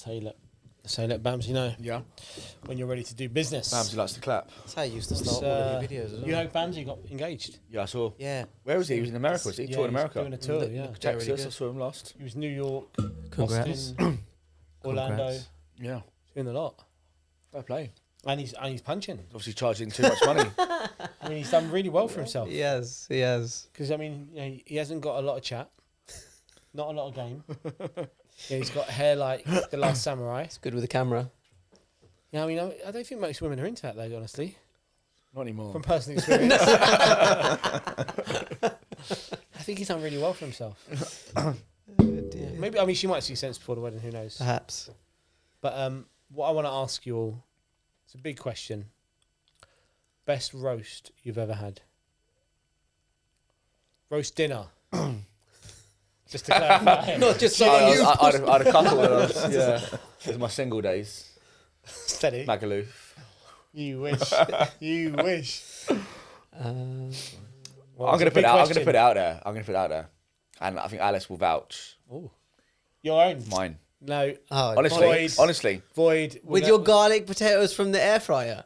That's how you let Bamsy know. Yeah. When you're ready to do business. Bamsy likes to clap. That's how you used to start all of your videos as well. You know Bamsy got engaged? Yeah, I saw. Yeah. Where was he? He was in America, was he? Yeah, Touring he's America. doing a tour, yeah. Texas, really I saw him last. He was New York, Congrats. Boston, Orlando. Congrats. Yeah. Doing a lot. Fair play. And he's punching. Obviously charging too much money. I mean, he's done really well for himself. He has. He has. Because, I mean, you know, he hasn't got a lot of chat. Not a lot of game. Yeah, he's got hair like The Last Samurai. It's good with the camera. Yeah, I mean, I don't think most women are into that, though, honestly. Not anymore. From personal experience. I think he's done really well for himself. Dear. Maybe, I mean, she might see sense before the wedding, who knows? Perhaps. But what I want to ask you all, it's a big question. Best roast you've ever had? Roast dinner. Just to clarify. Not just I had a couple of those. Yeah. It was my single days. Steady. Magaluf. You wish. You wish. I'm gonna put it out there. And I think Alice will vouch. Ooh. Your own? Mine. No. Oh, Honestly. Void. with your garlic potatoes from the air fryer.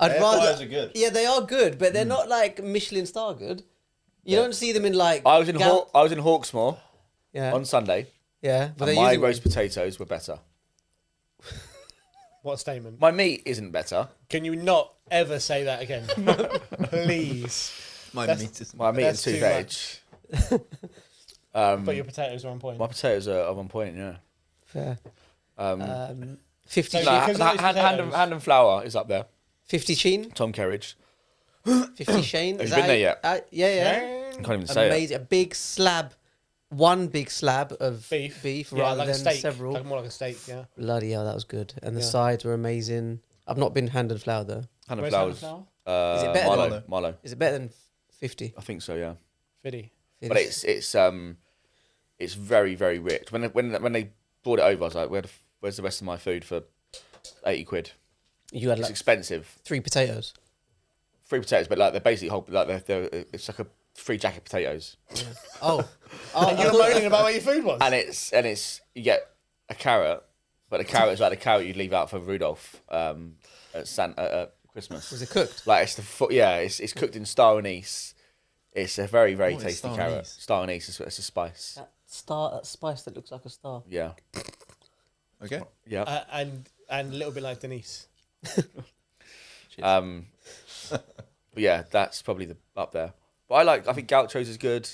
Air fryers are good. Yeah, they are good, but they're not like Michelin star good. You don't see them in like. I was in Hawksmoor Yeah. on Sunday. Yeah, but And my roast potatoes were better. What statement? My meat isn't better. Can you not ever say that again? Please. My meat is. My meat and That's two too veg. But your potatoes are on point. My potatoes are on point, yeah. Fair. 50 So No, because of those hand and flour is up there. 50 Sheen, Tom Kerridge. 50 Shane. Have you been there yet? Yeah. I can't even say it. Amazing. A big slab, one big slab of Beef. Yeah, rather like a than steak. several. Like more like a steak, yeah. Bloody hell, that was good. And the Yeah. sides were amazing. I've not been hand and flour though. Hand and Where's flours. hand and flour? Is it better Milo. than- Milo. Is it better than 50? I think so, yeah. Fiddy. But it's very, very rich. When they brought it over, I was like, where's the rest of my food for 80 quid? You had It's like expensive. 3 potatoes. 3 potatoes, but like they're basically whole, like they're it's like a 3 jacket potatoes. Oh. And you were moaning about where your food was? And it's you get a carrot, but the carrot is like the carrot you'd leave out for Rudolph at Christmas. Was it cooked? Like it's cooked in star anise. It's a very, very What is tasty star carrot. anise? Star anise is it's a spice. That spice that looks like a star. Yeah. Okay. Yeah. And a little bit like Denise. But yeah, that's probably up there. But I think Gaucho's is good.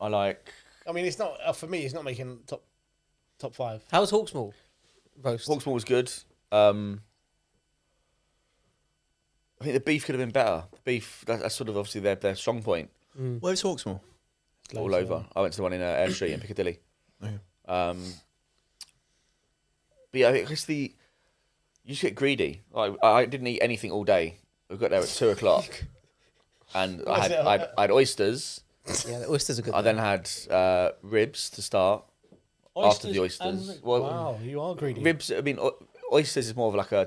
I like I mean, it's not for me. It's not making top 5. How was Hawksmoor roast? Hawksmoor was good. I think the beef could have been better. The beef, that's sort of obviously their strong point. Where's Hawksmoor? All over. I went to the one in Air Street in Piccadilly. Oh, yeah. But yeah, I guess you just get greedy. Like, I didn't eat anything all day. We got there at 2:00, and I had oysters. Yeah, the oysters are good. I then had ribs to start after the oysters. Wow, you are greedy. Ribs. I mean, oysters is more of like an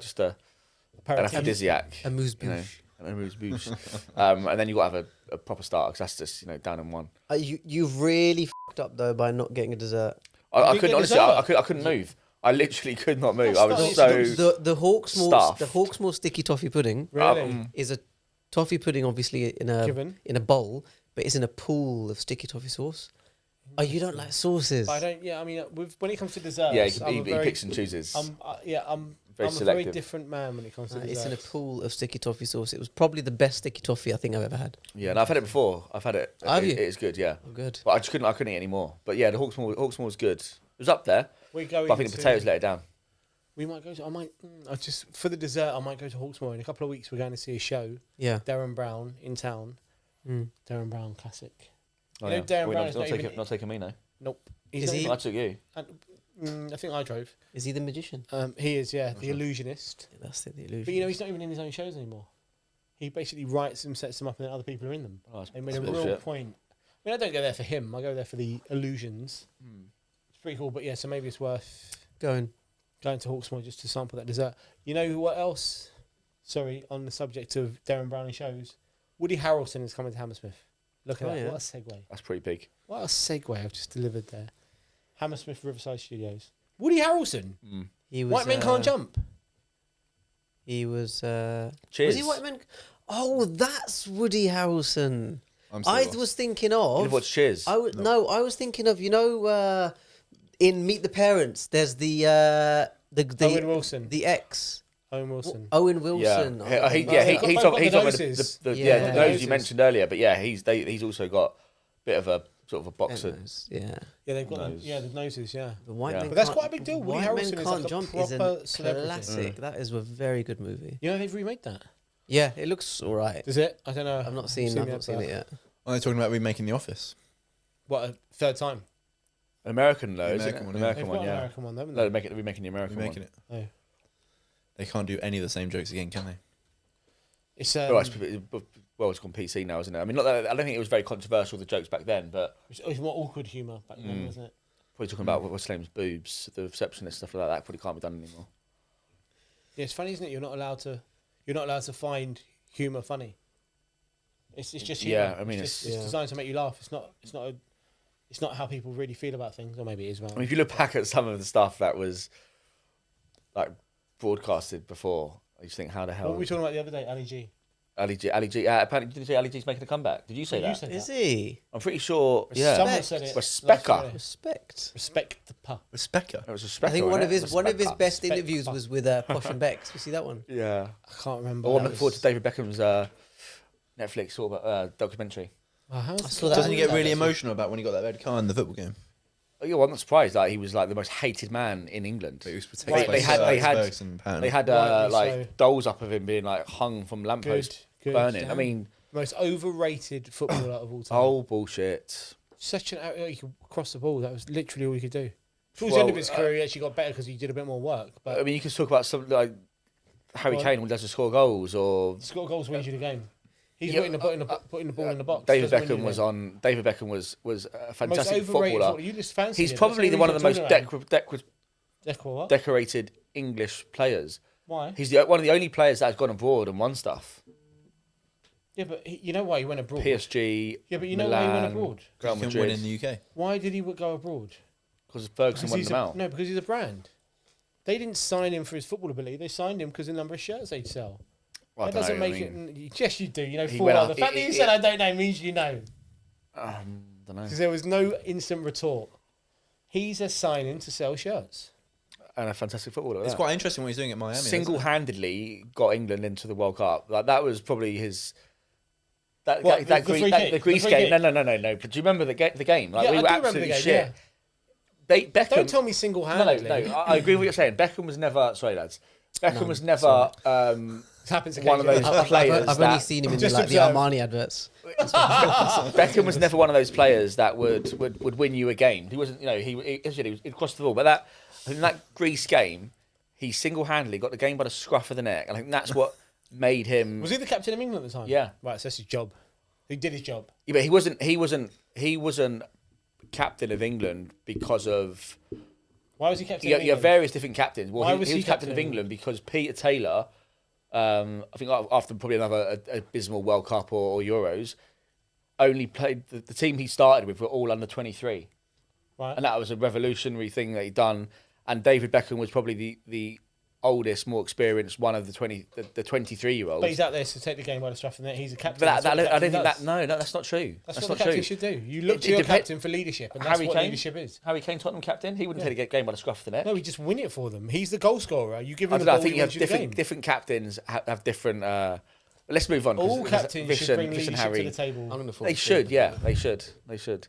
aphrodisiac. Amuse you know, bouche. an amuse-bouche. And then you got to have a proper starter because that's just down in one. You've really f***ed up though by not getting a dessert. I You couldn't get honestly. dessert? I couldn't move. I literally could not move. That's I was nice. so The Hawksmoor stuffed. the Hawksmoor sticky toffee pudding Really? is a toffee pudding, obviously in a bowl, but it's in a pool of sticky toffee sauce. Oh, you don't like sauces? But I don't. Yeah, I mean, when it comes to desserts, yeah. I'm He picks and chooses. I'm Very a very selective. different man when it comes to It's desserts. in a pool of sticky toffee sauce. It was probably the best sticky toffee I think I've ever had. Yeah, no, I've had it before. I've had it. Have you? It is good. Yeah. Oh, good. But I couldn't eat any more. But yeah, the Hawksmoor was good. It was up there. We're going. But I think the potatoes let it down. We might go to. I just for the dessert. I might go to Hawksmoor in a couple of weeks. We're going to see a show. Yeah. Darren Brown in town. Mm. Darren Brown classic. Oh, You know, yeah. Darren Well, Brown is not taking me, no. Nope. Is not he? even- I took you. I think I drove. Is he the magician? He is, yeah, the illusionist. Yeah, that's it, the illusion. But you know, he's not even in his own shows anymore. He basically writes them, sets them up, and then other people are in them. Oh, that's- They made that's a real bullshit. point. I mean, I don't go there for him. I go there for the illusions. It's pretty cool. But yeah, so maybe it's worth Going. going to Hawksmoor just to sample that dessert. You know what else? Sorry, on the subject of Darren Brown in shows, Woody Harrelson is coming to Hammersmith. Look at Oh, that. yeah. What a segue. That's pretty big. What a segue I've just delivered there. Hammersmith Riverside Studios. Woody Harrelson. He was White Men Can't Jump. He was. Cheers. Was he White Men? Oh, that's Woody Harrelson. I was thinking of. You watched Cheers? I was thinking of in Meet the Parents. There's the Owen Wilson. the ex. Owen Wilson. Owen Wilson. Yeah, he's Both on got the the noses. the Yeah. nose you mentioned earlier, but yeah, he's also got a bit of a sort of a boxer. Yeah. Yeah, they've got Nose. the noses. Yeah. The White Yeah. Men But that's Can't- quite a big deal. Woody White Men Harrelson is Can't like a Jump is proper a celebrity. classic. That is a very good movie. You know they've remade that. Yeah, it looks all right. Does it? I don't know. I've not seen the it advert. yet. Are they talking about remaking The Office? What, a third time? An American though, isn't American it? one, An yeah. American They've one, got an yeah. American one, haven't No, they? they're remaking the American Remaking one. it. Oh. They can't do any of the same jokes again, can they? It's It's gone PC now, isn't it? I mean, not that, I don't think it was very controversial, the jokes back then, but it's more awkward humour back then, wasn't it? probably talking about what's his name's boobs, the receptionist, stuff like that probably can't be done anymore. Yeah, it's funny, isn't it? You're not allowed to find humour funny. It's just humour. Yeah, I mean, it's designed to make you laugh. It's not how people really feel about things, or maybe it is. I mean, if you look back at some of the stuff that was like broadcasted before, I just think, how the hell? What were we talking about the other day? Ali G. Ali G. Apparently, did you say Ali G's making a comeback? Did you say You that? said Is that. he? I'm pretty sure. Yeah, Someone said it. Respecter. Respect. Respect the pup. Respecter. It was Respecter. I think one of his Respecter. best Respect interviews Pup. was with Posh and Bex. You see that one? Yeah. I can't remember. Well, I'm That looking forward was- to David Beckham's Netflix sort of documentary. Wow, how's I it saw going? that. Doesn't he get really actually. emotional about when he got that red card in the football game? Oh, yeah, well, I'm not surprised that he was like the most hated man in England. But he was protected Right, by they had- Ferguson and Patton. They had Rightly like so. dolls up of him being like hung from lampposts Good. burning. I Damn. mean, Most overrated footballer of all time. oh bullshit. Such an he could cross the ball. That was literally all he could do. Towards the Well, end of his career, he actually got better because he did a bit more work. But I mean, you can talk about something like Harry Well- Kane when he doesn't score goals, or score goals wins you the game. He's Yeah, putting the ball in the box. David doesn't win you Beckham the was game. on. David Beckham was a Most fantastic overrated footballer. footballer. You just fancy He's him. probably That's one of the most reason you're talking about him. What? decorated English players. Why? He's one of the only players that has gone abroad and won stuff. Yeah, but you know why he went abroad? PSG. Yeah, but you know why he went Milan, abroad? Real He can win in Madrid. the UK. Why did he go abroad? Because Ferguson won he's them out. No, because he's a brand. They didn't sign him for his football ability. They signed him because of the number of shirts they'd sell. Well, I That doesn't don't know, make I mean, it. Yes, you do. You know he full went well. up- The fact that you said I don't know means you know. don't know. Because there was no instant retort. He's a signing to sell shirts. And a fantastic footballer. It's quite interesting what he's doing at Miami. isn't it? Single-handedly got England into the World Cup. Like that was probably his. That What, that the free Greece kick? the Greece The free game. kick? No. But do you remember the game? Like Yeah, we I were do remember absolutely the game, shit. yeah. Beckham. Don't tell me single-handedly. No. I agree with what you're saying. Beckham was never. Sorry, lads. Beckham was never It happens one of those occasionally. players. I've only seen him in Just the observe. Armani adverts. Beckham was never one of those players that would win you a game. He wasn't. You know, he crossed the ball. But I think that Greece game, he single-handedly got the game by the scruff of the neck. And I think that's what made him. Was he the captain of England at the time? Yeah. Right, so that's his job. He did his job. Yeah, but he wasn't captain of England because of. Why was he captain You of have England? various different captains. Well, Why he was was he captain captain of of England because Peter Taylor, I think after probably another abysmal World Cup or Euros, only played the team he started with were all under 23, Right. and that was a revolutionary thing that he'd done. And David Beckham was probably the oldest, more experienced one of the 23-year-olds. But he's out there to take the game by the scruff of the neck. He's a captain. But That's what a I don't captain think does. that. No, that's not true. That's That's what not the captain true. should do. You look It- to it your depend- captain for leadership, and that's Harry what Kane? leadership is. Harry Kane, Tottenham captain, he wouldn't take a game by the scruff of the neck. No, you just win it for them. He's the goal scorer. You give I him don't the know. ball, I think he you have wins you the game. different captains have different. Let's move on. 'cause All captains Vish should and- bring Vish and leadership to Harry. the table. I'm gonna fall They asleep. should, yeah, they should.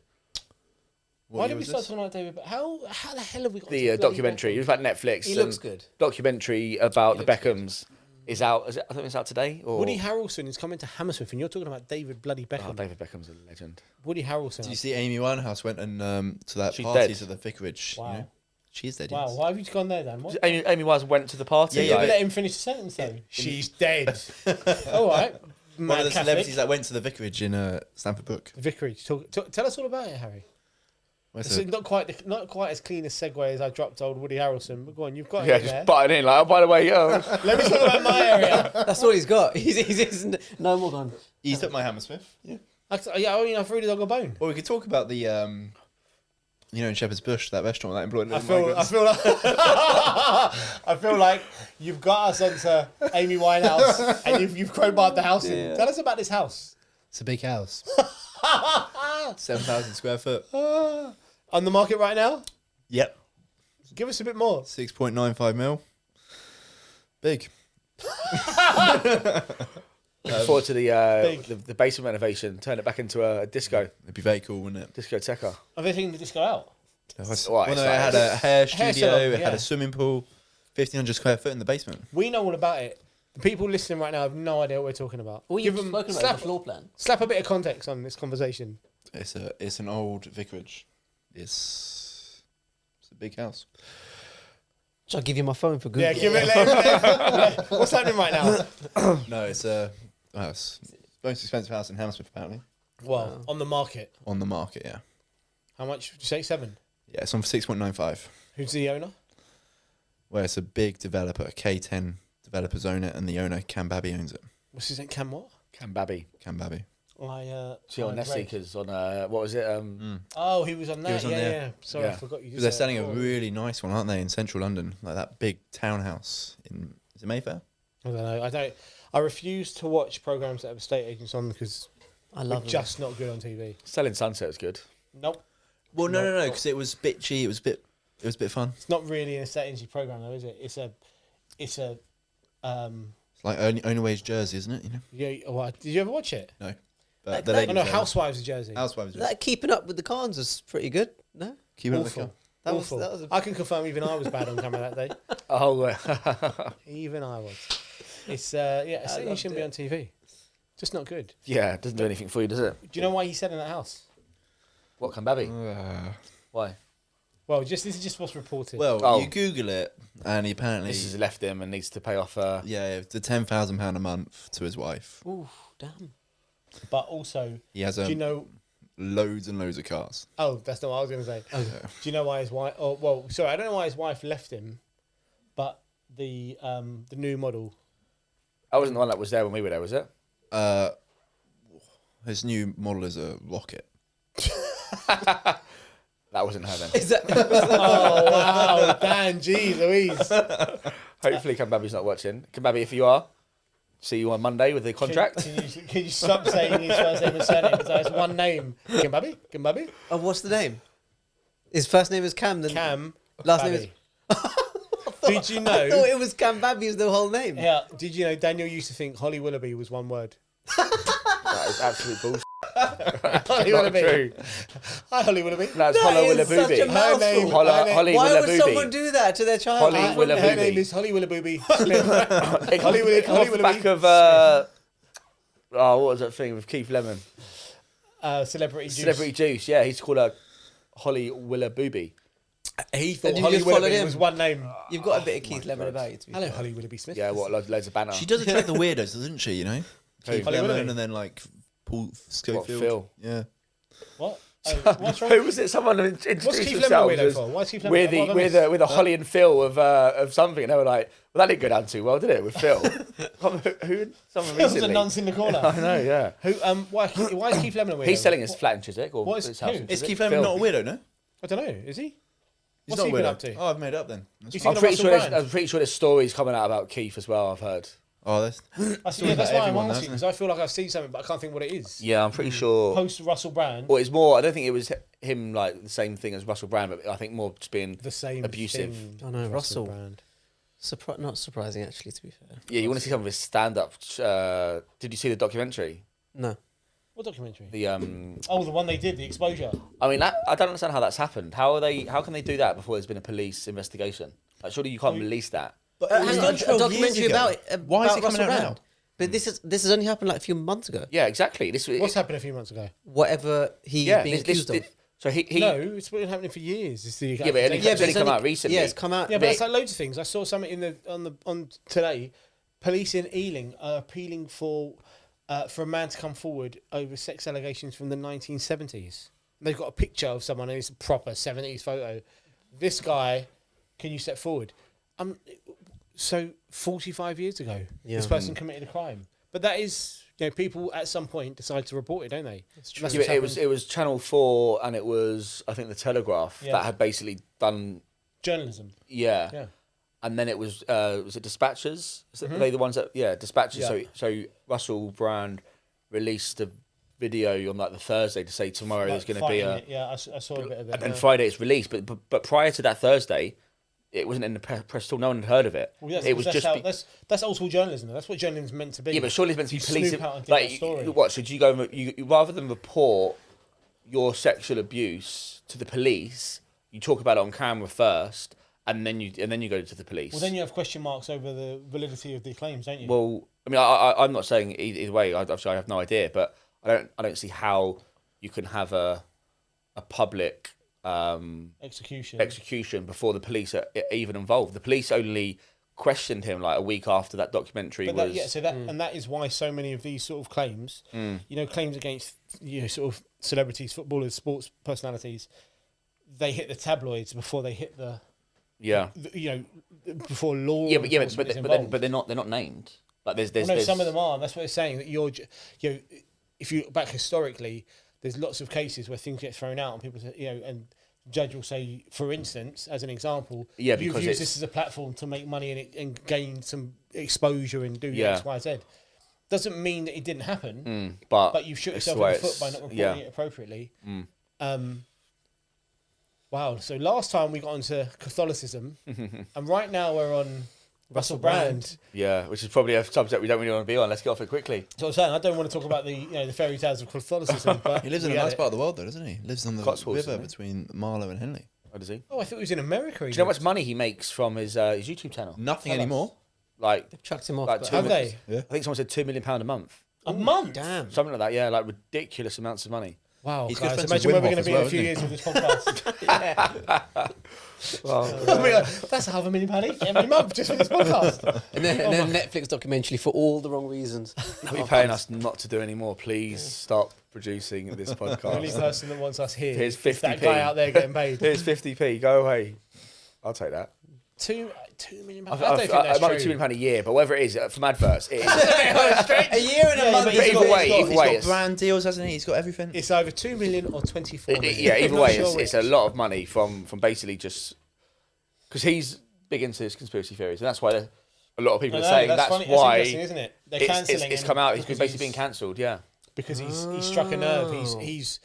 Why did we start talking about David? How the hell have we got to The bloody documentary. It Beckham? was about Netflix. He and looks good. Documentary about the looks good. Beckhams is out. I don't think it's out today. Or Woody Harrelson is coming to Hammersmith, and you're talking about David bloody Beckham. Oh, David Beckham's a legend. Woody Harrelson. Did you see Amy Winehouse went and to that She's party dead. to the vicarage? Wow. You know? She's dead. Wow, yes. why have you gone there then? What? Amy Winehouse went to the party. Yeah, Yeah, but- but let him finish the sentence though. She's dead. All right. One Mad of the Catholic. celebrities that went to the vicarage in Stamford Brook. Vicarage. Tell us all about it, Harry. Where's It's not quite as clean a segue as I dropped old Woody Harrelson. But go on, you've got Yeah, it there. just butting in. Like, oh, by the way, Let me talk about my area. That's all he's got. He's no more done. He's at my Hammersmith. Yeah. I mean, I threw the dog a bone. Well, we could talk about the You know, in Shepherd's Bush, that restaurant that employed. I feel like you've got us onto Amy Winehouse and you've crowbarred the house in. Tell us about this house. It's a big house. 7,000 square foot. On the market right now? Yep. Give us a bit more. 6.95 mil. Big. Looking forward to the basement renovation. Turn it back into a disco. It'd be very cool, wouldn't it? Discoteca. Are they taking the disco out? Well, it had a hair studio, salon, it had a swimming pool, 1,500 square foot in the basement. We know all about it. The people listening right now have no idea what we're talking about. All you've spoken about is the floor plan. Slap a bit of context on this conversation. It's an old vicarage. It's a big house. Shall I give you my phone for Google? Yeah, give it. What's happening right now? No, it's the most expensive house in Hammersmith, apparently. Well, on the market. On the market, yeah. How much did you say? 7? Yeah, it's on for 6.95. Who's the owner? Well, it's a big developer. K10 developers own it, and the owner, Cam Babby, owns it. What's his name? Cam what? Cam Babby. Cam Babby. See on Nest Seekers on what was it? Oh, he was on that. was on there. Yeah. Sorry, I forgot you. Because they're selling a really nice one, aren't they, in central London? Like that big townhouse in, is it Mayfair? I don't know. I refuse to watch programs that have estate agents on because I love they're just not good on TV. Selling Sunset was good. Nope. Well, no, because it was bitchy. It was a bit fun. It's not really an estate agency program though, is it? It's like Only Way's Jersey, isn't it? You know. Yeah. Well, did you ever watch it? No. Like But that- Oh no, Housewives of Jersey. Housewives. That Keeping Up with the Khans was pretty good. No, Keep it Awful. that Awful. was. I can confirm even I was bad on camera that day. Oh, Even I was. It's estate agents shouldn't be on TV. Just not good. yeah. It doesn't do anything for you, does it? Do you know why he said in that house? What, Cam Babby? Why? Well, this is just what's reported. Well, you Google it, and he apparently This has left him and needs to pay off. the £10,000 a month to his wife. Ooh, damn. But also, He has do you know? loads and loads of cars. Oh, that's not what I was going to say. Do you know why his wife? Oh, well, sorry, I don't know why his wife left him, but the new model. I wasn't the one that was there when we were there, was it? His new model is a rocket. That wasn't her then. Is that? Oh wow, Dan, geez, Louise. Hopefully, Cam Babby's not watching. Cam Babby, if you are, see you on Monday with the contract. Can you stop saying his first name and surname? It's one name. Kimbabi? Oh, what's the name? His first name is Cam. Then Cam. last name is. Did you know? I thought it was Cam Babby is the whole name. Yeah. Did you know Daniel used to think Holly Willoughby was one word? That is absolute bullshit. Holly Not Willoughby. true. Hi, Holly Willoughby. That's That Hollow is such a Willabooby. mouthful. Holly Why would Willabooby. someone do that to their child? Holly Her Willoughby. name is Holly Willoughby Smith. It Holly comes off the Willoughby back of what was that thing with Keith Lemon? Celebrity Juice. Celebrity Juice. Yeah, he's called her Holly Willabooby. He thought And you Holly just followed Willoughby him? was one name. You've got a bit of Keith Lemon about you. To be Hello, fair. Holly Willoughby Smith. Yeah, what loads of banner. She does attract the weirdos, doesn't she? You know, Keith Holly Lemon, Willoughby? and then like Paul Schofield. Phil? Yeah. What? What's wrong? Who was it? Someone introduced What's Keith themselves Lemon weirdo as for? Why is Keith Lemon? We're the Holly and Phil of something, and they were like, "Well, that didn't go down too well, did it?" With Phil, who? Someone Phil's a recently. nonce in the corner. I know, yeah. Who? Why is Keith Lemon a weirdo? He's selling his flat in Chiswick, or What is- his house who? in Is Chiswick. Keith Lemon Phil. not a weirdo? No, I don't know. Is he? he's What's not he a been weirdo. up to? Oh, I've made it up then. You That's think fine. of I'm pretty Russell sure. Brand? I'm pretty sure there's stories coming out about Keith as well. I've heard. Oh, that's That's about why I'm everyone, asking isn't it? because I feel like I've seen something, but I can't think what it is. Yeah, I'm pretty sure. Post Russell Brand, Well, it's more. I don't think it was him like the same thing as Russell Brand, but I think more just being the same abusive. thing I know, as Russell. Brand. Not surprising, actually, to be fair. Yeah, you want to see some of his stand-up? Did you see the documentary? No. What documentary? The Oh, the one they did, the exposure. I mean, I don't understand how that's happened. How can they do that before there's been a police investigation? Like, surely you can't release that. But Hang on, a 12 years documentary ago. about Why is about it coming Russell out Brand. now? But this has only happened like a few months ago. Yeah, exactly. What's happened a few months ago? Whatever he's being accused of. So he No, it's been happening for years. It's the Yeah, but it only- yeah, it's only come out recently. Yeah, it's come out. but it's like loads of things. I saw something on today. Police in Ealing are appealing for a man to come forward over sex allegations from the 1970s. They've got a picture of someone and it's a proper 70s photo. This guy, can you step forward? So 45 years ago, this person committed a crime. But that is people at some point decide to report it, don't they? That's true. Yeah, it was Channel 4 and it was, I think, the Telegraph that had basically done journalism. Yeah. And then it was it Dispatches? Are they the ones that Dispatches? Yeah. So Russell Brand released a video on like the Thursday to say tomorrow there's going to be a I saw a bit of it. and then Friday it's released, but prior to that Thursday, it wasn't in the press at all. No one had heard of it. Well, yes, it was that's old school journalism. Though. That's what journalism's meant to be. Yeah, but surely it's meant to be Snoop policing. out and get Like, that story. what should you go? You rather than report your sexual abuse to the police, you talk about it on camera first, and then you go to the police. Well, then you have question marks over the validity of the claims, don't you? Well, I mean, I'm not saying either way. I have no idea, but I don't see how you can have a public execution before the police are even involved. The police only questioned him like a week after that documentary was. And that is why so many of these sort of claims, claims against sort of celebrities, footballers, sports personalities, they hit the tabloids before they hit the before law. Yeah, but they're not named. Like there's some of them are. That's what they're saying. That if you look back historically, there's lots of cases where things get thrown out and people say, and the judge will say, for instance, as an example, you've used this as a platform to make money and gain some exposure and do X, Y, Z. Doesn't mean that it didn't happen, but you've shot yourself in the foot by not reporting it appropriately. Wow. So last time we got into Catholicism, and right now we're on Russell Brand. Yeah, which is probably a subject we don't really want to be on. Let's get off it quickly. So I'm saying I don't want to talk about the fairy tales of Catholicism, but he lives in a nice part of the world, though, doesn't he? He lives on the Cotswolds, river between Marlow and Henley. Oh, does he? Oh, I thought he was in America. Do you know how much money he makes from his YouTube channel? Nothing anymore. Like They've chucked him off. Like have they? Yeah. I think someone said £2 million a month. A month? Damn. Something like that. Yeah, like ridiculous amounts of money. Wow, He's guys, good friends imagine with where we're going Wim to be Hof in a as few well, years with this podcast. That's £500,000 each every month just for this podcast. And then Netflix documentary for all the wrong reasons. Are you paying us not to do any more? Please stop producing this The only podcast. person that wants us here Here's is that 50p. guy out there getting paid. Here's 50p. Go away. I'll take that. £2 million. I I don't think that's might be true. £2 million a year, but whatever it is from adverts, it is. A year and a month. but either way, He's got it's- brand deals, hasn't he? He's got everything. It's either 2 million or 24 million. Yeah, either I'm not way, sure it's a which. lot of money from basically just because he's big into his conspiracy theories, and that's why a lot of people I are know, saying that's funny. why That's interesting, isn't it? They're cancelling it's him come out. He's because basically been cancelled. Yeah, because he's struck a nerve. He's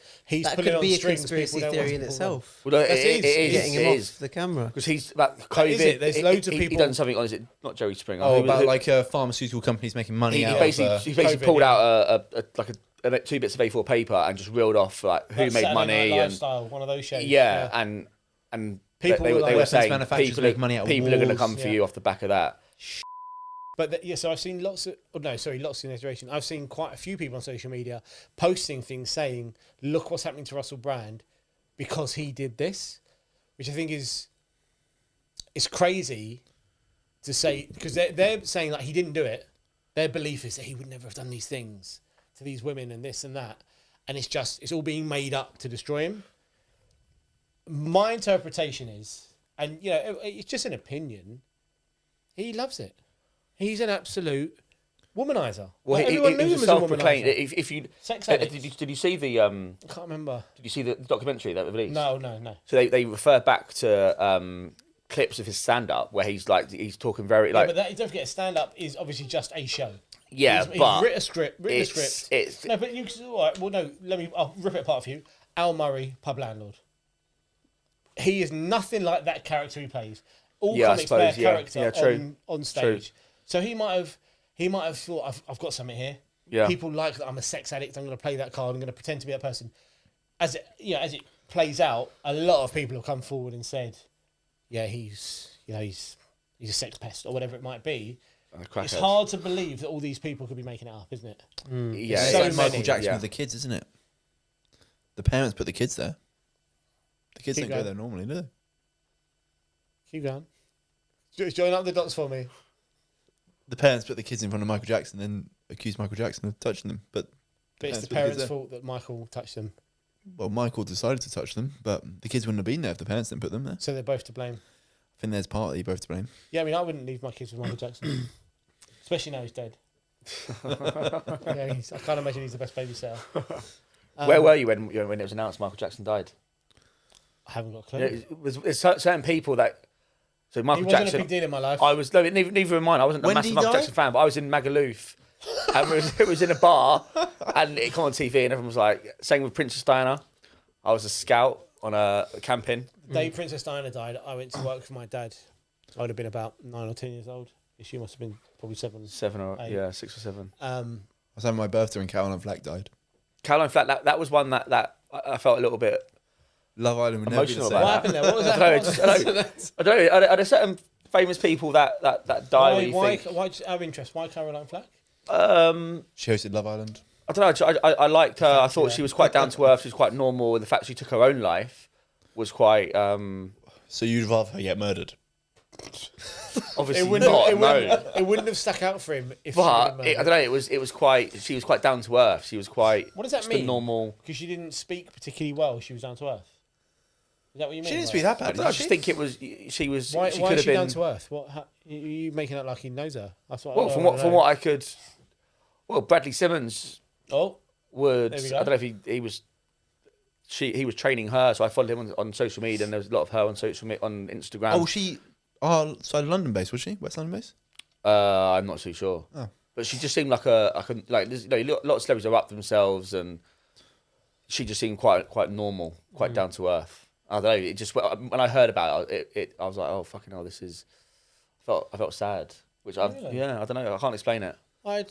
That putting could on be a strings. conspiracy people don't want theory in to itself. well, That is. Getting him it is. off the camera. Because he's about COVID. is it. There's loads of He people- done something on. Is it not Jerry Springer? Oh, Who- about who- like pharmaceutical companies making money he out basically of... he basically COVID, pulled yeah. out a 2 bits of A4 paper and just reeled off like who Like made Saturday money Night and Lifestyle, one of those shows. yeah, and People they were like were weapons saying manufacturers people make money out of people are going to wars. come for Yeah. you off the back of that. But so I've seen lots in iteration. I've seen quite a few people on social media posting things saying, "Look what's happening to Russell Brand because he did this," which I think it's crazy to say because they're saying like he didn't do it. Their belief is that he would never have done these things to these women and this and that, and it's all being made up to destroy him. My interpretation is, and it's just an opinion. He loves it. He's an absolute womanizer. Well, Like, he everyone knew was him as a self-proclaimed. womanizer. If you Sex addict. did you see the I can't remember. did you see the documentary that they released? No. So they refer back to clips of his stand-up where he's talking very Yeah, like but don't forget, stand-up is obviously just a show. yeah, He's but written a script. it's No, but all right. Well, no. I'll rip it apart for you. Al Murray, pub landlord. He is nothing like that character he plays. All Yeah, I comics play a suppose, yeah. character Yeah, true. on stage. So he might have thought, I've got something here. Yeah. People like that I'm a sex addict. I'm going to play that card. I'm going to pretend to be that person. As it plays out, a lot of people have come forward and said, yeah, he's a sex pest or whatever it might be. It's hard to believe that all these people could be making it up, isn't it? Yeah, So It's like many. Michael Jackson Yeah. with the kids, isn't it? The parents put the kids there. The kids Keep don't go going. there normally, do they? Keep going. Just join up the dots for me. The parents put the kids in front of Michael Jackson and accused Michael Jackson of touching them. But But it's the put kids parents' there. fault that Michael touched them. Well, Michael decided to touch them, but the kids wouldn't have been there if the parents didn't put them there. So they're both to blame. I think there's partly both to blame. Yeah, I mean, I wouldn't leave my kids with Michael Jackson. Especially now he's dead. Yeah, I can't imagine he's the best babysitter. Where were you when it was announced Michael Jackson died? I haven't got a clue. There's certain people that. So Michael He wasn't Jackson. a big deal in my life. I was neither of mine. I wasn't a When massive did he Michael die? Jackson fan, but I was in Magaluf, and it was in a bar, and it came on TV, and everyone was like, same with Princess Diana. I was a scout on a camping. The day Princess Diana died, I went to work with my dad. I would have been about 9 or 10 years old. She must have been probably 7. 7 or 8. 6 or 7. I was having my birthday when Caroline Flack died. Caroline Flack. That was one that I felt a little bit Love Island would never be the emotional same. about. What happened there? What was that? I don't know. Are there certain famous people that die? Where you Why, think? why, out of interest, why Caroline Flack? She hosted Love Island. I don't know. I liked her. I thought she was quite down to earth. She was quite normal, and the fact she took her own life was quite. So you'd rather her get murdered? Obviously not. It wouldn't have stuck out for him if. But I don't know. It was quite. She was quite down to earth. She was quite. What does that just mean? A normal. Because she didn't speak particularly well. She was down to earth. Is that what you mean? She didn't speak that bad. I just think it was. She was. Why, she why could is have she been. down to earth? What? You making it like he knows her? That's what. Well, from what I could. Well, Bradley Simmons Oh, would. There I we go. don't know if he was. He was training her, so I followed him on social media, and there was a lot of her on social media on Instagram. Oh, she. Oh, side London based, was she? West London based? I'm not too sure. Oh. But she just seemed like a there's, a lot of celebrities are up themselves, and she just seemed quite normal, quite down to earth. I don't know. It just when I heard about it, I was like, oh fucking hell, this is. I felt sad, which I Really? I don't know. I can't explain it. I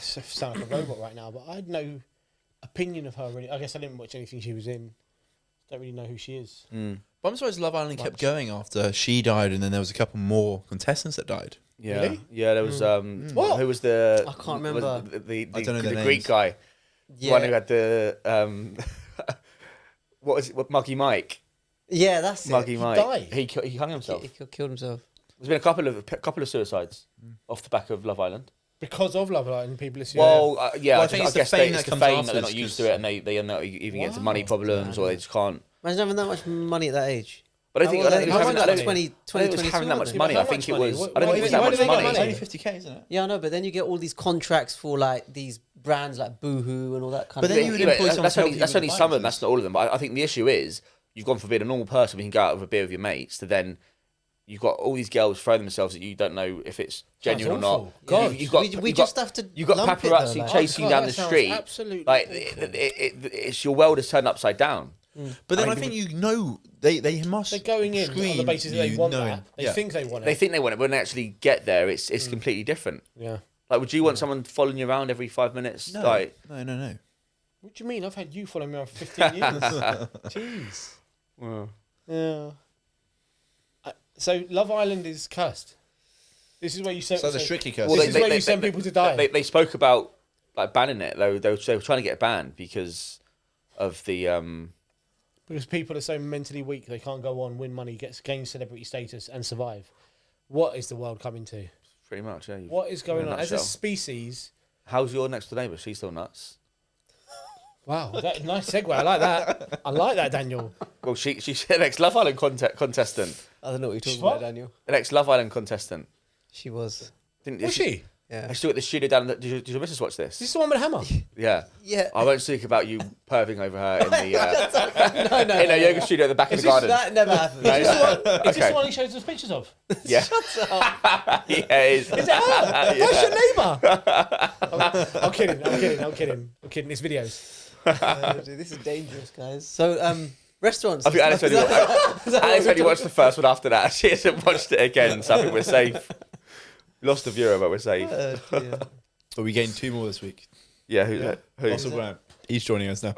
sound like a robot right now, but I had no opinion of her really. I guess I didn't watch anything she was in. Don't really know who she is. But I'm surprised Love Island kept going after she died, and then there was a couple more contestants that died. Yeah, Really? yeah. There was What? who was the? I can't remember. The I don't know the their Greek names. guy. The Yeah. one who had the what was it? What, Muggy Mike? Yeah, that's Muggy it. Mike. died? He hung himself. He killed himself. There's been a couple of suicides off the back of Love Island. Because of Love Island, people assume. Well, yeah, Well, I I think guess it's the fame it's that the comes fame that they're not afterwards, used to it, and they end up even getting into money Wow. problems, or they just can't. Imagine having that much money at that age. But I don't think How it was much having money? that. 20, I don't think it was having that much wasn't it? money. How I think much it money? was. What- I don't why think it was do that they much get money. It's money? only 50k, isn't it? Yeah, I know, but then you get all these contracts for like these brands like Boohoo and all that kind But of then thing. you would Yeah, employ someone that's to help only you that's with only the some of them. finances. That's not all of them. But I think the issue is you've gone from being a normal person where you can go out with a beer with your mates to then you've got all these girls throwing themselves at you. You don't know if it's genuine or not. awful. God. You've got, we you've just got, have to. you've got lump it paparazzi though, like- chasing you God, down that the sounds street. absolutely Like awful. it's your world is turned upside down. But then I I mean, think you know they must. They're going in on the screen basis that they you want knowing- that. They yeah. think they want it. They think they want it, but when they actually get there, it's completely different. Yeah. Like, would you want someone following you around every 5 minutes? No, Like, no. What do you mean? I've had you following me around for 15 years. Jeez. Yeah. So Love Island is cursed. This is where you send. So the strictly curse. Well, This is where you send people to die. They spoke about like banning it. They were trying to get it banned because of the. Because people are so mentally weak, they can't go on, win money, gain celebrity status, and survive. What is the world coming to? Pretty much, yeah. What is going in a on? As a nutshell. species. How's your next door neighbour? She's still nuts. Wow, nice segue. I like that. I like that, Daniel. Well, she's an ex Love Island contestant. I don't know what you're talking What? about, Daniel. An ex Love Island contestant. She was. Was she? Yeah. I still at the studio down. Did your missus watch this? Is this the one with a hammer? Yeah. Yeah. I won't speak about you perving over her in the no, in a yoga studio at the back of the garden. That never happened. No, Is this Okay. the one he shows us pictures of? Yeah. Yeah, it is. Is it her? That's your neighbour. I'm kidding. It's videos. This is dangerous, guys. So, restaurants. I think Alice only watched the first one after that. She hasn't watched it again, so I think we're safe. Lost a viewer, but we're safe. Dear. But we gained 2 more this week. Yeah, who? Russell Brand. He's joining us now.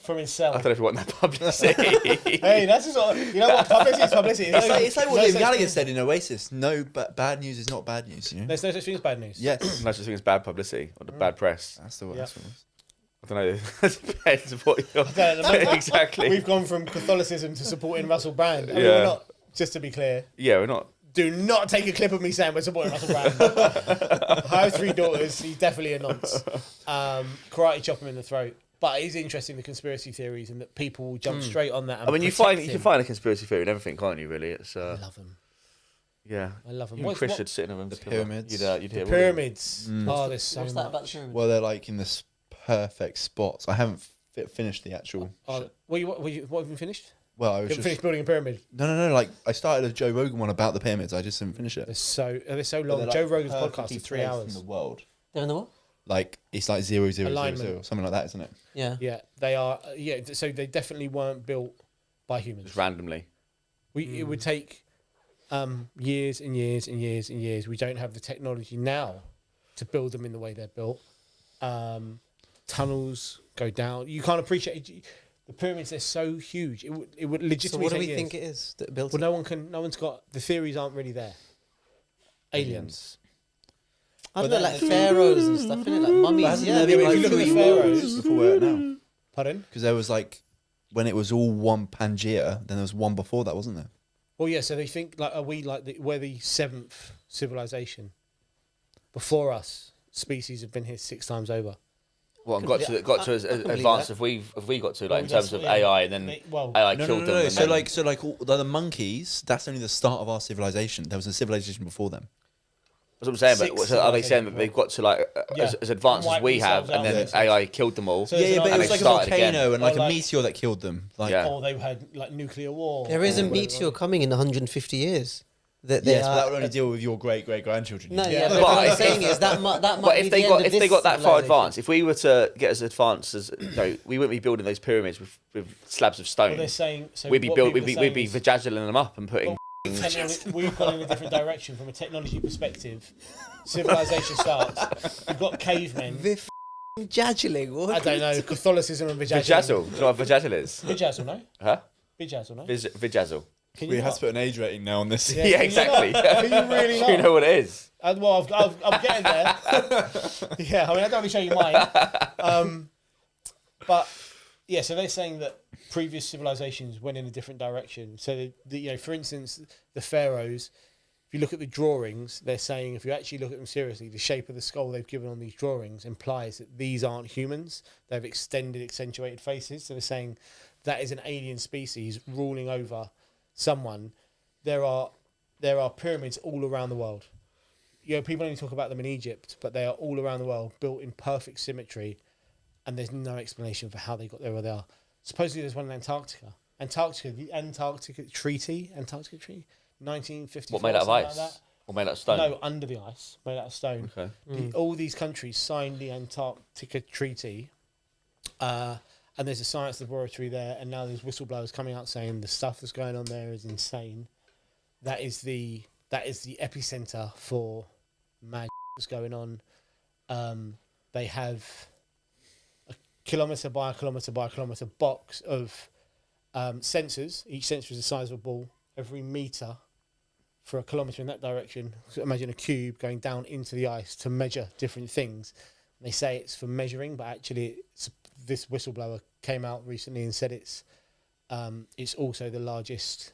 From his cell. I don't know if you want that publicity. Hey, that's just all, you know what? Publicity is publicity. It's like what No Liam such Gallagher thing- said in Oasis. No, but bad news is not bad news. You know. There's no such thing as bad news. Yes. No such thing as bad publicity or the bad press. That's the word. Yeah. That's what it was. I don't know. It depends on what you're don't know. exactly. We've gone from Catholicism to supporting Russell Brand. I mean, Yeah. we're not, just to be clear, Yeah, we're not. do not take a clip of me saying we're supporting Russell Brand. I have 3 daughters. He's definitely a nonce. Karate chop him in the throat. But it is interesting, the conspiracy theories, and that people will jump straight on that. And I mean, you protect can him. find a conspiracy theory in everything, can't you? Really, it's. I love him. Yeah, I love them. You and Chris should sit in a room. The pyramids. You'd hear Pyramids. Mm. Oh, there's so What's much. that about the pyramid? Well, they're like in this perfect spots. I haven't finished the actual. Oh, what have you finished? Well, I You was haven't just finished building a pyramid. no. Like I started a Joe Rogan one about the pyramids. I just didn't finish it. They're so But long. they're, Joe like, Rogan's perfectly podcast is 3 placed hours. in the world. They're in the what? Like it's like 0, Alignment. something like that, isn't it? Yeah. Yeah, they are. Yeah, so they definitely weren't built by humans. just randomly. It would take years and years and years and years. We don't have the technology now to build them in the way they're built. Tunnels go down. You can't appreciate it. The pyramids. They're so huge. It would legitimately. So what do take we years. think it is that built Well, it? no one can. No one's got. The theories aren't really there. Aliens. I don't But know, then- like pharaohs and stuff, innit? Like mummies. hasn't Yeah, there been, if you look at the pharaohs- before we're at now? Pardon? Because there was like when it was all one Pangea, then there was one before that, wasn't there? Well, yeah. So they think like, are we like we're the 7th civilization? Before us, species have been here 6 times over. Well, and got to as I can believe advanced that. as we got to, like Well, in terms that's- of yeah. AI, and then Well, AI killed them. and So then- like all the monkeys. That's only the start of our civilization. There was a civilization before them. That's what I'm saying. But Six so are they saying that civilizations. they've got to like Yeah. as advanced Wipe as we have, themselves and then out. AI killed them all? So there's an but it and was they like a started volcano again. and like Or a like- meteor that killed them. Like, Yeah. or they've had like nuclear war. There is a or whatever. meteor coming in 150 years. That they yes, but that are. would only deal with your great grandchildren. No, Yeah. yeah, but But what I'm if- saying is that might But be if they the got end of if they this got that far civilization. advanced, if we were to get as advanced as we wouldn't be building those pyramids with slabs of Well, stone. they're saying. So we'd be what build, people we'd are be saying is- vajazzling them up and putting. We've gone in a different direction from a technology perspective. Civilization starts. You've got cavemen. Jaggling, what? I don't know. Catholicism and vajazzle. Vajazzle. Do you know what vajazzle is? Vajazzle, no? Huh? Vajazzle, no? Vajazzle. Can We you have not? to put an age rating now on this. Yeah. Yeah, can you exactly. not? Can you really Do you not? know what it is? Well, I'm getting there. Yeah, I mean, I don't want to show you mine. But yeah, so they're saying that previous civilizations went in a different direction. So, for instance, the pharaohs. If you look at the drawings, they're saying if you actually look at them seriously, the shape of the skull they've given on these drawings implies that these aren't humans. They have extended, accentuated faces. So they're saying that is an alien species ruling over someone. There are pyramids all around the world. People only talk about them in Egypt, but they are all around the world, built in perfect symmetry, and there's no explanation for how they got there where they are. Supposedly there's one in Antarctica. The Antarctica Treaty, 1954. What, made out of something ice? like that. Or made out of stone? No, under the ice, made out of stone. Okay. All these countries signed the Antarctica Treaty, and there's a science laboratory there, and now there's whistleblowers coming out saying the stuff that's going on there is insane. That is the epicenter for mad that's going on. They have a kilometre by a kilometre by a kilometre box of sensors. Each sensor is the size of a ball. Every metre for a kilometre in that direction. So imagine a cube going down into the ice to measure different things. And they say it's for measuring, but actually this whistleblower came out recently and said it's also the largest.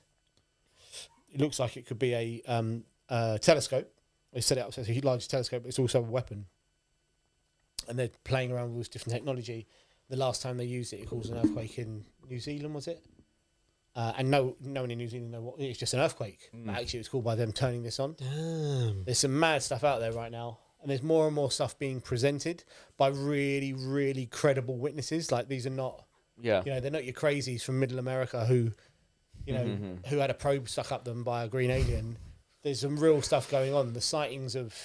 It looks like it could be a telescope. They set it up so it's a large telescope, but it's also a weapon. And they're playing around with this different technology. The last time they used it, it caused an earthquake in New Zealand, was it? And no one in New Zealand know what it's just an earthquake. But actually, it was caused by them turning this on. Damn. There's some mad stuff out there right now, and there's more and more stuff being presented by really, really credible witnesses. Like these are not, Yeah. they're not your crazies from Middle America who, who had a probe stuck up them by a green alien. There's some real stuff going on. The sightings of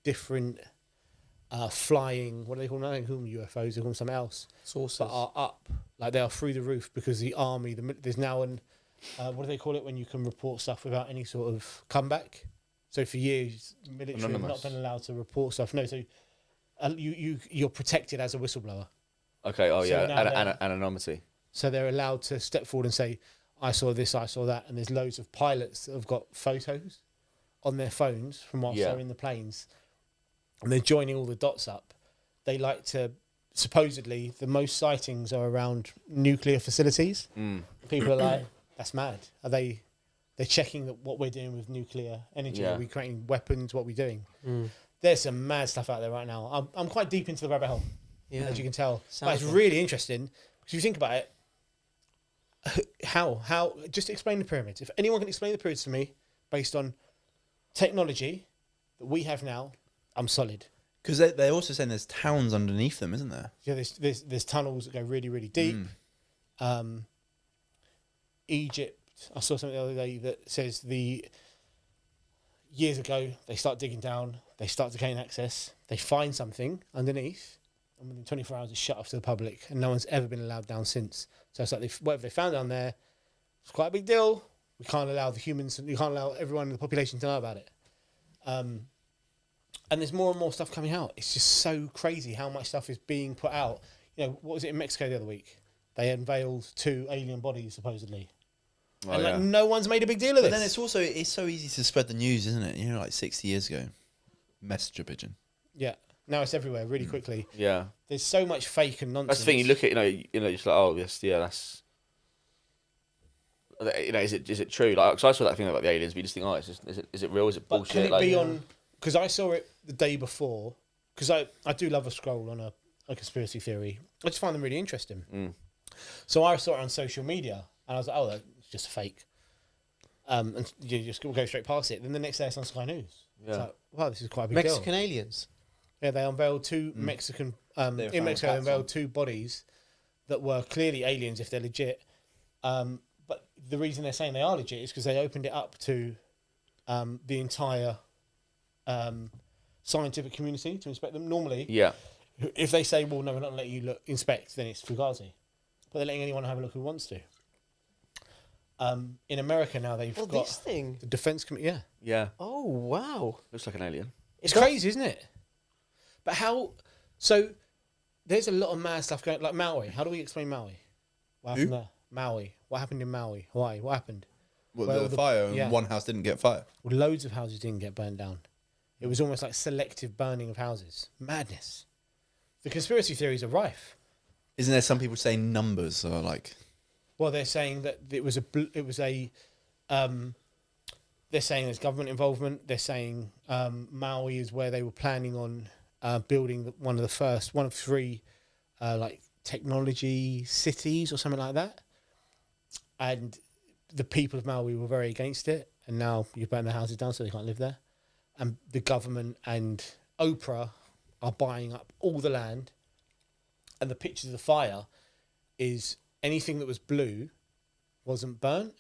different flying, what do they call them? They call them UFOs. They call them something else. Saucers. But are up, like they are through the roof because the army. There's now an what do they call it when you can report stuff without any sort of comeback? So for years, military have not Anonymous. been allowed to report stuff. No, so you're protected as a whistleblower. Okay. Oh So yeah. now Anonymity. So they're allowed to step forward and say, "I saw this, I saw that," and there's loads of pilots that have got photos on their phones from whilst Yeah. they're in the planes, and they're joining all the dots up. They like to. Supposedly, the most sightings are around nuclear facilities. People are like, "That's mad." Are they? They're checking that what we're doing with nuclear energy. Yeah. Are we creating weapons? What are we doing? There's some mad stuff out there right now. I'm quite deep into the rabbit hole, Yeah. as you can tell. But Sounds it's like- really interesting because if you think about it, How? Just explain the pyramids. If anyone can explain the pyramids to me based on technology that we have now, I'm solid. Because they're also saying there's towns underneath them, isn't there? Yeah, there's tunnels that go really, really deep. Egypt, I saw something the other day that says years ago, they start digging down, they start to gain access, they find something underneath, and within 24 hours it's shut off to the public, and no one's ever been allowed down since. So it's like whatever they found down there, it's quite a big deal. We can't allow the humans, we can't allow everyone in the population to know about it. And there's more and more stuff coming out. It's just so crazy how much stuff is being put out. You know, what was it in Mexico the other week? They unveiled 2 alien bodies, supposedly. Oh, and yeah. no one's made a big deal of But this. then it's so easy to spread the news, isn't it? You know, like 60 years ago, messenger pigeon. Yeah. Now it's everywhere really quickly. Yeah. There's so much fake and nonsense. That's the thing. You look at, just like, oh, yes, yeah, that's. Is it true? Like, cause I saw that thing about the aliens, but you just think, oh, is it real? Is it But bullshit? can it be on? Because I saw it the day before. Because I do love a scroll on a conspiracy theory. I just find them really interesting. So I saw it on social media, and I was like, oh, that's just a fake. And you just go straight past it. Then the next day it's on Sky News. Yeah. It's like, wow, this is quite a big Mexican deal. aliens. Yeah, they unveiled 2 Mexican in Mexico. They unveiled 2 bodies that were clearly aliens if they're legit. But the reason they're saying they are legit is because they opened it up to the entire scientific community to inspect them. Normally, Yeah. if they say, well, no, we're not going to let you inspect, then it's Fugazi. But they're letting anyone have a look who wants to. In America now, they've got this thing. the defense committee. Yeah. Yeah. Oh wow! Looks like an alien. It's crazy, isn't it? But how... So, there's a lot of mad stuff going... Like Maui. How do we explain Maui? What happened there? Maui. What happened in Maui? Hawaii. What happened? Well, Well, the fire, and yeah. one house didn't get fire. Well, loads of houses didn't get burned down. It was almost like selective burning of houses. Madness. The conspiracy theories are rife. Isn't there some people saying numbers are like... Well, they're saying that they're saying there's government involvement. They're saying Maui is where they were planning on building one of 3 like technology cities or something like that. And the people of Maui were very against it. And now you've burned their houses down so they can't live there. And the government and Oprah are buying up all the land. And the pictures of the fire is anything that was blue wasn't burnt.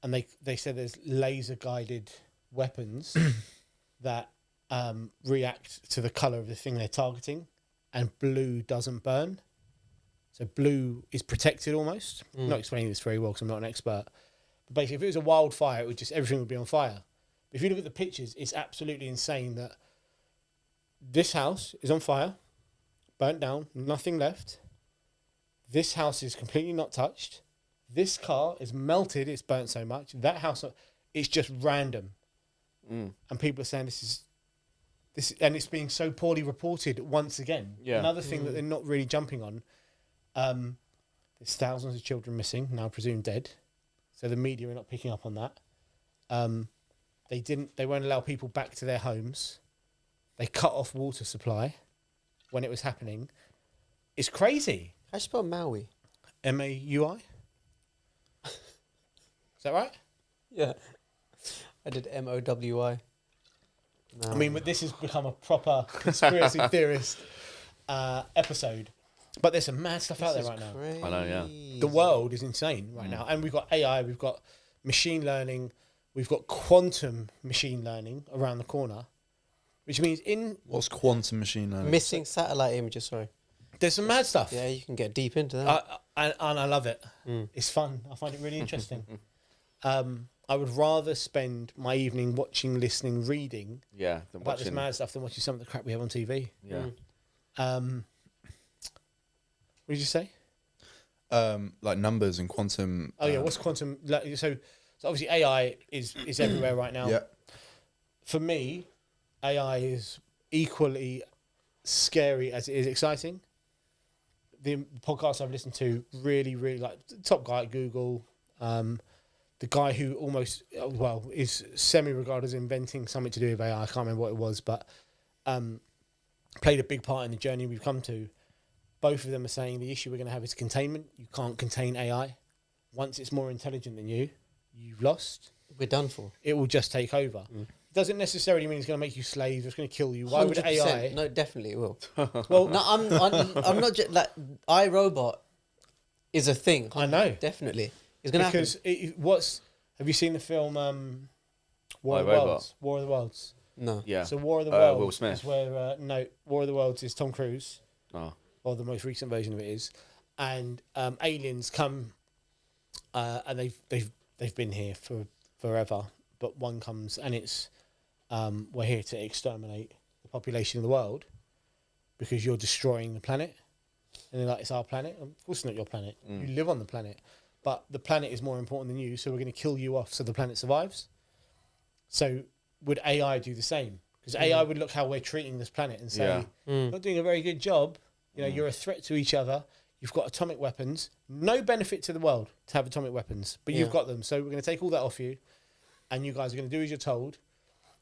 And they said there's laser guided weapons that react to the colour of the thing they're targeting, and blue doesn't burn. So blue is protected almost. I'm not explaining this very well because I'm not an expert. But basically, if it was a wildfire, everything would be on fire. But if you look at the pictures, it's absolutely insane that this house is on fire, burnt down, nothing left. This house is completely not touched. This car is melted, it's burnt so much. That house, it's just random. And people are saying this, and it's being so poorly reported once again. Yeah. Another thing that they're not really jumping on. There's thousands of children missing, now presumed dead. So the media are not picking up on that. They won't allow people back to their homes. They cut off water supply when it was happening. It's crazy. How do you spell Maui? Maui? Is that right? Yeah, I did MOWI. I mean, but this has become a proper conspiracy theorist episode. But there's some mad stuff out there right now. I know, yeah. The world is insane right now. And we've got AI, we've got machine learning, we've got quantum machine learning around the corner, which means What's quantum machine learning? Missing satellite images. Sorry. there's some mad stuff. Yeah, you can get deep into that. And I love it. It's fun. I find it really interesting. I would rather spend my evening watching, listening, reading Yeah. about this mad stuff than watching some of the crap we have on TV. Yeah. What did you say? Like numbers and quantum. Oh yeah, what's quantum? So obviously AI is everywhere right now. Yeah. For me, AI is equally scary as it is exciting. The podcasts I've listened to really like the top guy at Google, the guy who almost is semi-regarded as inventing something to do with AI. I can't remember what it was, but played a big part in the journey we've come to. Both of them are saying the issue we're going to have is containment. You can't contain AI. once it's more intelligent than you, you've lost. We're done for. It will just take over. It doesn't necessarily mean it's going to make you slaves. It's going to kill you. Why would 100%. AI? No, definitely it will. Well, No, I'm not just like iRobot is a thing. I know. Definitely, it's gonna happen. Because have you seen the film War of the iRobot. Worlds? War of the Worlds. No. Yeah. So War of the Worlds Will Smith. is where War of the Worlds is Tom Cruise, Oh. or the most recent version of it is, and aliens come, and they've been here for forever, but one comes and it's we're here to exterminate the population of the world because you're destroying the planet, and they're like, it's our planet. Of course, it's not your planet. You live on the planet, but the planet is more important than you, so we're going to kill you off so the planet survives. So would AI do the same? Because AI would look how we're treating this planet and say, you're not doing a very good job. You know, you're a threat to each other. You've got atomic weapons. No benefit to the world to have atomic weapons, but you've got them. So we're going to take all that off you, and you guys are going to do as you're told.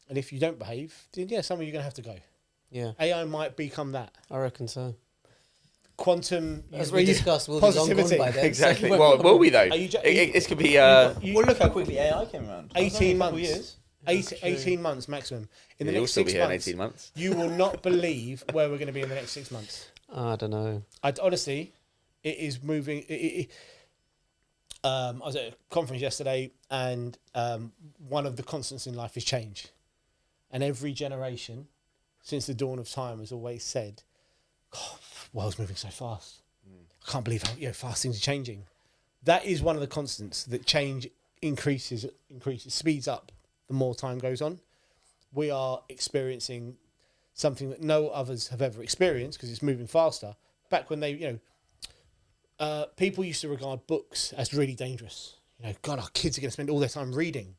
And if you don't behave, then some of you are going to have to go. Yeah, AI might become that. I reckon so. Quantum, As we discussed, we'll be long gone positivity. by then. Exactly. So Well, will we though? Are you This could be. Well, look how quickly AI came around. 18 months. Years. 18 months maximum. In the You'll next still 6 be here in months, 18 months. you will not believe where we're going to be in the next 6 months. I don't know. Honestly, it is moving. I was at a conference yesterday, and one of the constants in life is change. And every generation, since the dawn of time, has always said, "God, the world's moving so fast. I can't believe how fast things are changing." That is one of the constants, that change increases, speeds up the more time goes on. We are experiencing something that no others have ever experienced because it's moving faster. Back when they, people used to regard books as really dangerous. God, our kids are going to spend all their time reading.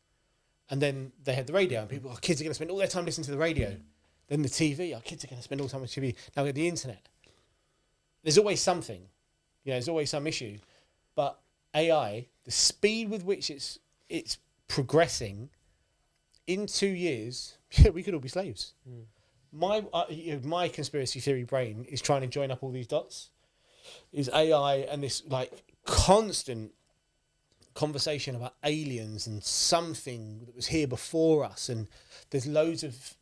And then they had the radio, and people, our kids are going to spend all their time listening to the radio. Then the TV, our kids are going to spend all the time on TV. Now we have the internet. There's always something. There's always some issue. But AI, the speed with which it's progressing, in 2 years, we could all be slaves. My conspiracy theory brain is trying to join up all these dots. Is AI and this constant conversation about aliens and something that was here before us, and there's loads of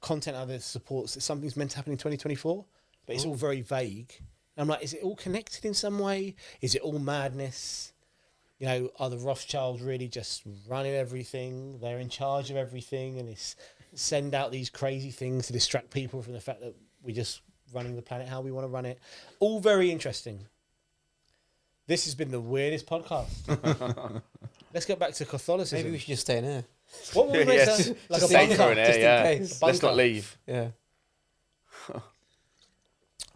content out there that supports that something's meant to happen in 2024, but it's all very vague. And I'm like, is it all connected in some way? Is it all madness? Are the Rothschilds really just running everything? They're in charge of everything, and it's send out these crazy things to distract people from the fact that we're just running the planet how we want to run it. All very interesting. This has been the weirdest podcast. Let's get back to Catholicism. Maybe we should just stay in here. What would make that? Like a Stay bunker? in here, just in yeah. case. Let's not leave. Yeah.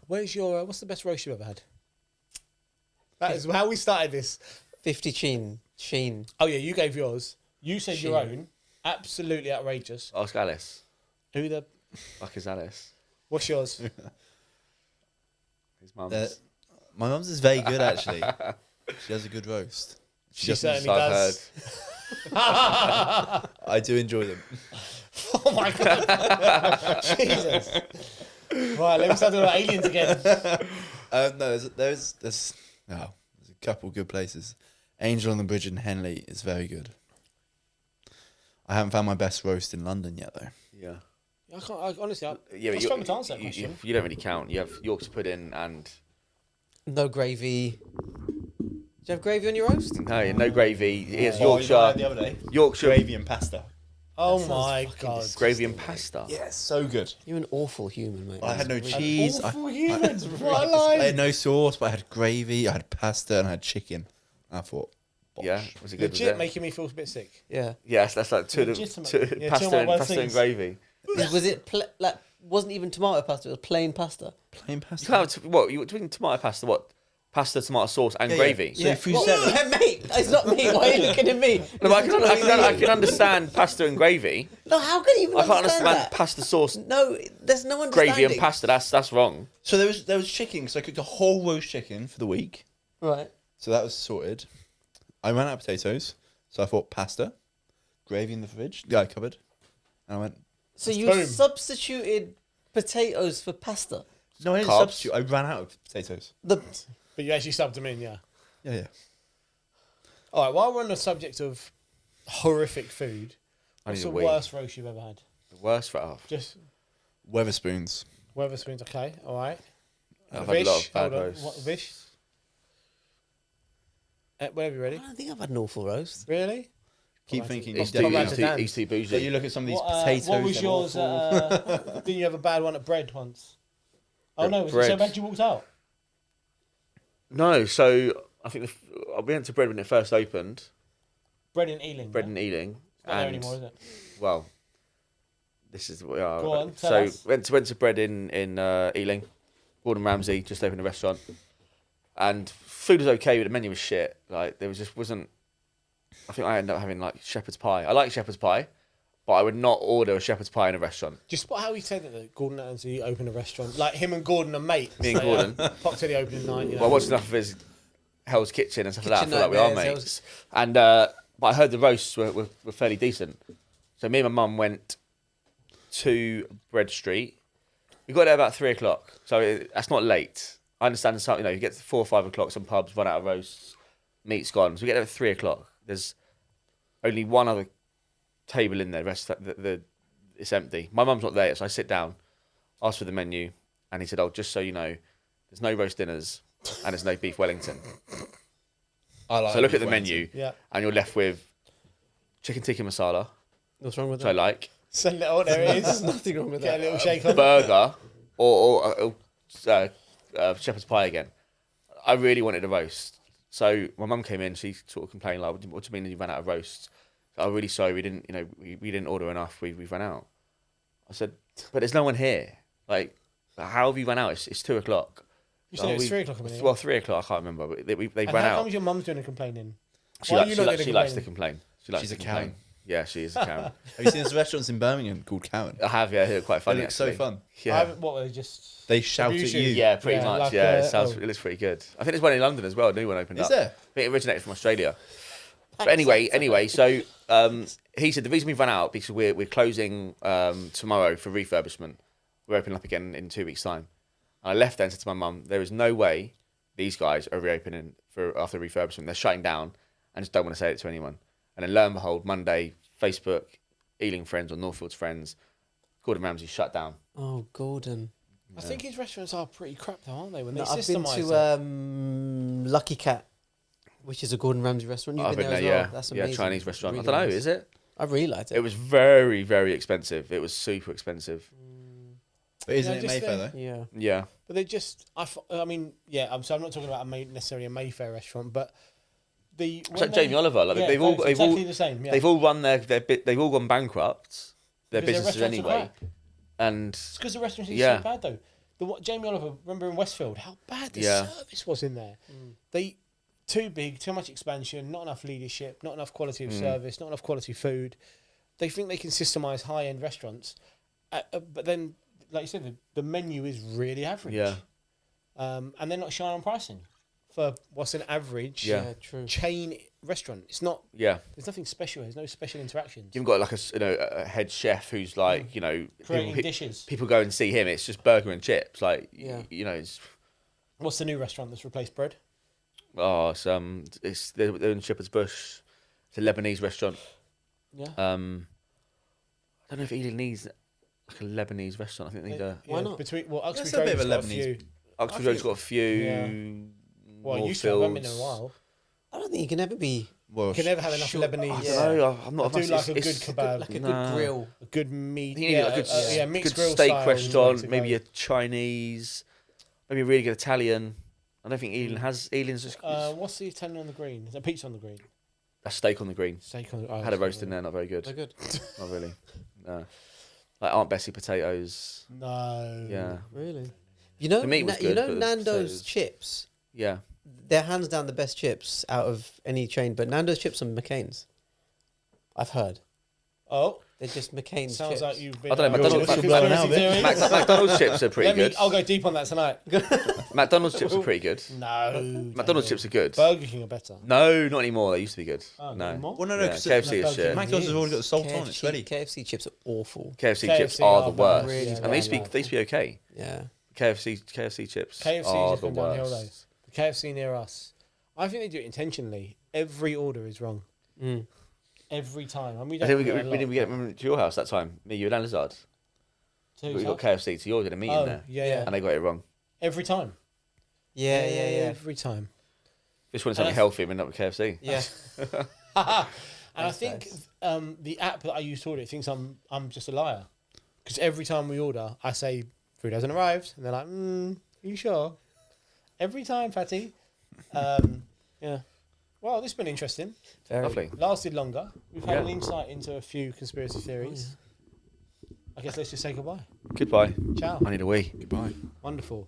Where's your? What's the best roast you've ever had? That is how we started this. 50 Sheen. Oh yeah, you gave yours. You said your Sheen. own. Absolutely outrageous. Ask Alice. Who the? Fuck is Alice? What's yours? His mum's. My mum's is very good, actually. She has a good roast. She certainly I've does. I do enjoy them. Oh my god! Jesus. Right, let me start talking about aliens again. No, there's a couple good places. Angel on the Bridge in Henley is very good. I haven't found my best roast in London yet, though. Yeah. I can't. Honestly, I But struggle to answer that question. You don't really count. You have Yorkshire pudding and No gravy. Do you have gravy on your roast? no gravy. Here's Oh, you know what I had Yorkshire. the other day? Yorkshire Gravy and pasta. Oh That my sounds fucking god! disgusting. gravy and pasta. Yeah, so good. You're an awful human, mate. I had no cheese. Awful humans. What a I line. had no sauce, but I had gravy, I had pasta, and I had chicken. I thought, bosh. Yeah, was it good? Legit Was it? making me feel a bit sick. Yeah. Yes, that's like Legitimate. Yeah, two of pasta my and worst pasta and things. gravy. Was it wasn't even tomato pasta? It was plain pasta. Plain You pasta. can't have what you doing tomato pasta? What pasta, tomato sauce, and Yeah, gravy? yeah. So if you Well, mate, it's not me. Why are you looking at me? No, but I can understand pasta and gravy. No, how can you even I can't understand understand that? pasta sauce, No, there's no understanding. gravy, and pasta. That's wrong. So there was chicken, so I cooked a whole roast chicken for the week. Right. So that was sorted. I ran out of potatoes, so I thought pasta, gravy in the fridge, cupboard, and I went. So you Boom. substituted potatoes for pasta. No, I didn't Carbs. substitute. I ran out of potatoes. The But you actually subbed them in, yeah. Yeah. All right, while we're on the subject of horrific food, what's the worst roast you've ever had? The worst for off. Just Weatherspoons. Weatherspoons, okay, all right. I've had a lot of bad hold on. roasts. What, Vish? Whenever you're ready. I don't think I've had an awful roast. Really? Keep thinking. He's Dan's. too bougie. So you look at some of these potatoes. What was they're yours? awful. Didn't you have a bad one at bread once? Oh no, was it Bread. so bad you walked out? No, so I think we went to Bread when it first opened. Bread in Ealing. Bread in Ealing. It's not there anymore, is it? Well, this is what we are. Go on, tell so us. went to Bread in Ealing. Gordon Ramsay just opened a restaurant, and food was okay, but the menu was shit. Like there wasn't. I think I ended up having like shepherd's pie. I like shepherd's pie, but I would not order a shepherd's pie in a restaurant. Just how he said that Gordon Ramsay opened a restaurant. Like him and Gordon are mates. Me and Gordon. Popped to the opening night. You know? Well, I watched enough of his Hell's Kitchen and stuff like that. I feel like we are Nightmares, mates. And but I heard the roasts were fairly decent. So me and my mum went to Bread Street. We got there about 3 o'clock, so that's not late. I understand some, you get to 4 or 5 o'clock, some pubs run out of roasts, meat's gone. So we get there at 3 o'clock. There's only one other table in there. The rest it's empty. My mum's not there, so I sit down, ask for the menu, and he said, "Oh, just so you know, there's no roast dinners and there's no beef Wellington." So look at the menu, and you're left with chicken tikka masala, What's wrong with which I that? like, Send it on, there it There's is. nothing wrong with Get a that. little shake on. burger, or shepherd's pie again. I really wanted a roast. So my mum came in, she sort of complained, like, "What do you mean you ran out of roasts?" "I'm really sorry, we didn't, we didn't order enough. We've run out." I said, "But there's no one here. Like, how have you run out? It's 2 o'clock." You said it was 3 o'clock a minute. Well, 3 o'clock, I can't remember, but they And ran how out. comes your mum's doing the complaining? She Why are likes, you she, not likes, doing she the likes to complaining? complain. She likes She's to a complain. Karen. Yeah, she is a Karen. Have you seen those restaurants in Birmingham called Cowan? I have, yeah, they're quite funny. They look so actually. fun. Yeah, What were they just? They shout at Abuse you. yeah, pretty Yeah, much. like, Yeah, oh. it looks pretty good. I think there's one in London as well. A new one opened Is up. there? I think it originated from Australia. But anyway, so he said the reason we've run out because we're closing tomorrow for refurbishment. We're opening up again in 2 weeks' time. And I left there and said to my mum, there is no way these guys are reopening after refurbishment. They're shutting down. I just don't want to say it to anyone. And then lo and behold, Monday, Facebook, Ealing Friends or Northfield's Friends, Gordon Ramsay shut down. Oh, Gordon. I think his restaurants are pretty crap, though, aren't they? When they No, I've been systemize to Lucky Cat, which is a Gordon Ramsay restaurant. You've I've been been there there, as well. yeah. That's Yeah, amazing. Chinese restaurant. Really I don't know, nice. is it? I really liked it. It was very, very expensive. It was super expensive. But isn't Yeah, it just Mayfair there. though? Yeah. Yeah. But they just, I mean, yeah. So I'm not talking about necessarily a Mayfair restaurant, but It's like Jamie Oliver. Like they've all exactly the same. Yeah. they've all run they've all gone bankrupt. Their Because businesses restaurants are anyway. crap. And It's because the restaurants are Yeah. so bad, though. Jamie Oliver, remember in Westfield, how bad the Yeah. service was in there. They too big, too much expansion, not enough leadership, not enough quality of service, not enough quality food. They think they can systemize high-end restaurants, but then, like you said, the menu is really average. Yeah. And they're not shy on pricing for what's an average Yeah. True. chain restaurant. It's not. yeah. There's nothing special. There's no special interactions. You've got like a head chef who's like, Creating people, dishes. people go and see him. It's just burger and chips. Like, Yeah. it's What's the new restaurant that's replaced bread? they're in Shepherd's Bush. It's a Lebanese restaurant. Yeah. I don't know if Ealing needs like a Lebanese restaurant. I think they need a. Why not? Uxbridge That's a bit Road's of a got a Lebanese- few. Oxford Road's got a few. Yeah. Well, you used to have them in a Moorfields. while. I don't think you can ever be Well, You can never have enough Sure. Lebanese. I Yeah. don't know. I'm not. I do like a good it's- kebab. like a Nah. good grill. A good meat. You need a good, mixed good grill steak style is the way restaurant, to maybe go. a Chinese, maybe a really good Italian. I don't think Ealing has. Ealing's just What's the Italian on the green? Is it pizza on the green? a steak on the green. Steak on the. I had a roast in there, not very good. They're good. Not really. No. Like Aunt Bessie potatoes. No. Yeah. Really? You know, The meat was good, but the Nando's potatoes- chips. Yeah. They're hands down the best chips out of any chain. But Nando's chips are McCain's. I've heard Oh, they're just McCain's sounds chips. like you've been. I don't know, McDonald's- conspiracy now, theories. McDonald's chips are pretty good. I'll go deep on that tonight. McDonald's chips are pretty good. No. McDonald's chips are good. Burger King are better. No, not anymore. They used to be good. Oh, no. anymore? Well, no, Yeah, 'cause KFC is Burger shit. King. McDonald's has already got the salt on. It's KFC, ready. KFC chips are awful. KFC KFC chips are the bad. worst. Really And they used to bad. be okay. Yeah. KFC chips KFC are just the gone downhill though. worst. The KFC near us. I think they do it intentionally. Every order is wrong. Mm. Every time. And we I don't think do it a we lot. didn't get to your house that time. Me, you, and Lizard. So We who's got that? KFC. So you ordered a meeting Oh, there, yeah. and they got it wrong. Every time. Yeah. Every time. This one's something And healthy, but not with KFC. Yeah. And I think the app that I use to order it thinks I'm just a liar. Because every time we order, I say, food hasn't arrived. And they're like, are you sure? Every time, Fatty. Yeah. Well, this has been interesting. Very. Lovely. Lasted longer. We've had Yeah. an insight into a few conspiracy theories. I guess let's just say goodbye. Goodbye. Ciao. I need a wee. Goodbye. Wonderful.